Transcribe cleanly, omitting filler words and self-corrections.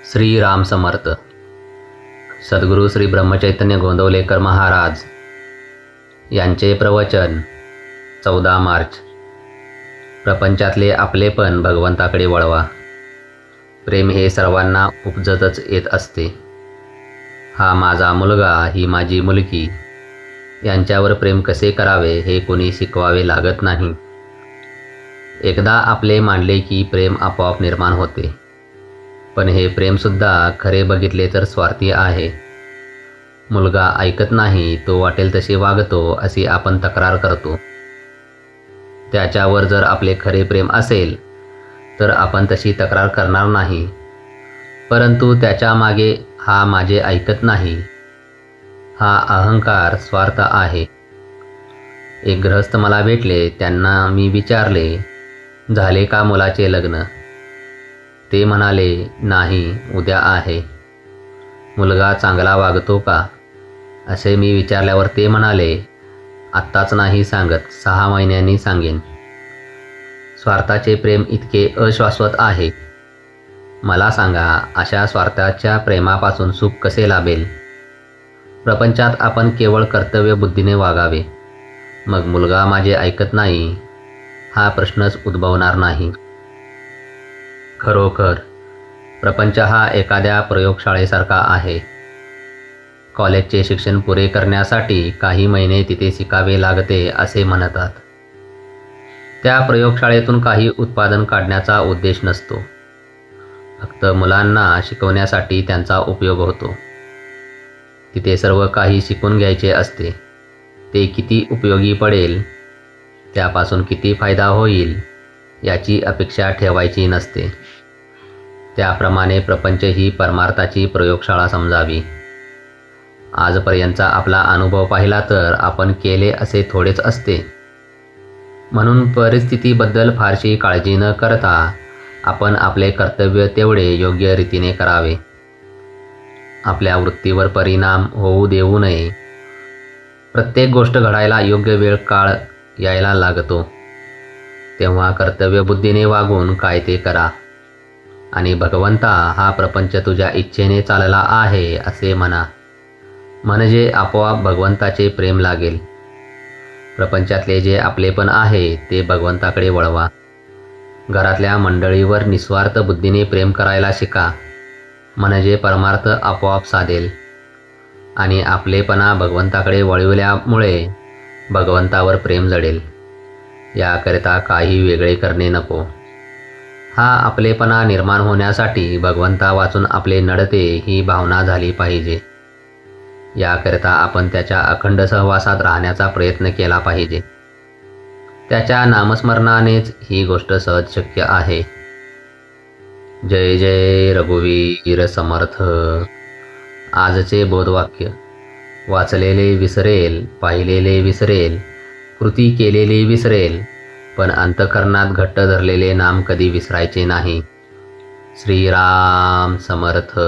श्री राम समर्थ. सद्गुरू श्री ब्रह्मचैतन्य गोंदवलेकर महाराज यांचे प्रवचन 14 मार्च. प्रपंचातले आपलेपण भगवंताकडे वळवा. प्रेम हे सर्वांना उपजतच येत असते. हा माझा मुलगा, ही माझी मुलगी यांच्यावर प्रेम कसे करावे हे कोणी शिकवावे लागत नाही. एकदा आपले मानले की प्रेम आपोआप निर्माण होते. पण हे प्रेमसुद्धा खरे बघितले तर स्वार्थी आहे. मुलगा ऐकत नाही, तो वाटेल तसे वागतो अशी आपण तक्रार करतो. त्याच्यावर जर आपले खरे प्रेम असेल तर आपण तशी तक्रार करणार नाही. परंतु त्याच्या मागे हा माझे ऐकत नाही हा अहंकार, स्वार्थ आहे. एक गृहस्थ मला भेटले. त्यांना मी विचारले, झाले का मुलाचे लग्न? ते म्हणाले, नाही, उद्या आहे. मुलगा चांगला वागतो का असे मी विचारल्यावर ते म्हणाले, आत्ताच नाही सांगत, 6 महिन्यांनी सांगेन. स्वार्थाचे प्रेम इतके अशाश्वत आहे. मला सांगा, अशा स्वार्थाच्या प्रेमापासून सुख कसे लाभेल? प्रपंचात आपण केवळ कर्तव्य बुद्धीने वागावे. मग मुलगा माझे ऐकत नाही हा प्रश्नच उद्भवणार नाही. खरोखर प्रपंच हा एखाद्या प्रयोगशाळेसारखा आहे. कॉलेजचे शिक्षण पुरे करण्यासाठी काही महिने तिथे शिकावे लागते असे म्हणतात. त्या प्रयोगशाळेतून काही उत्पादन काढण्याचा उद्देश नसतो. फक्त मुलांना शिकवण्यासाठी त्यांचा उपयोग होतो. तिथे सर्व काही शिकून घ्यायचे असते. ते किती उपयोगी पडेल, त्यापासून किती फायदा होईल याची अपेक्षा ठेवायची नसते. त्याप्रमाणे प्रपंच ही परमार्थाची प्रयोगशाळा समजावी. आजपर्यंतचा आपला अनुभव पाहिला तर आपण केले असे थोडेच असते. म्हणून परिस्थितीबद्दल फारशी काळजी न करता आपण आपले कर्तव्य तेवढे योग्य रीतीने करावे. आपल्या वृत्तीवर परिणाम होऊ देऊ नये. प्रत्येक गोष्ट घडायला योग्य वेळ काळ यायला लागतो. तेव्हा कर्तव्यबुद्धीने वागून काय ते करा आणि भगवंता, हा प्रपंच तुझ्या इच्छेने चालला आहे असे म्हणा. म्हणजे आपोआप भगवंताचे प्रेम लागेल. प्रपंचातले जे आपलेपण आहे ते भगवंताकडे वळवा. घरातल्या मंडळीवर निस्वार्थ बुद्धीने प्रेम करायला शिका. म्हणजे परमार्थ आपोआप साधेल आणि आपलेपणा भगवंताकडे वळविल्यामुळे भगवंतावर प्रेम जडेल. याकरिता काही वेगळे करणे नको. हा आपलेपणा निर्माण होण्यासाठी भगवंता वाचून आपले नडते ही भावना झाली पाहिजे. याकरिता आपण त्याच्या अखंड सहवासात राहण्याचा प्रयत्न केला पाहिजे. त्याच्या नामस्मरणानेच ही गोष्ट सहज शक्य आहे. जय जय रघुवीर समर्थ. आजचे बोधवाक्य. वाचलेले विसरेल, पाहिलेले विसरेल, कृती केलेली विसरेल, पण अंतःकरणात घट्ट धरलेले नाम कधी विसरायचे नाही. श्रीराम समर्थ.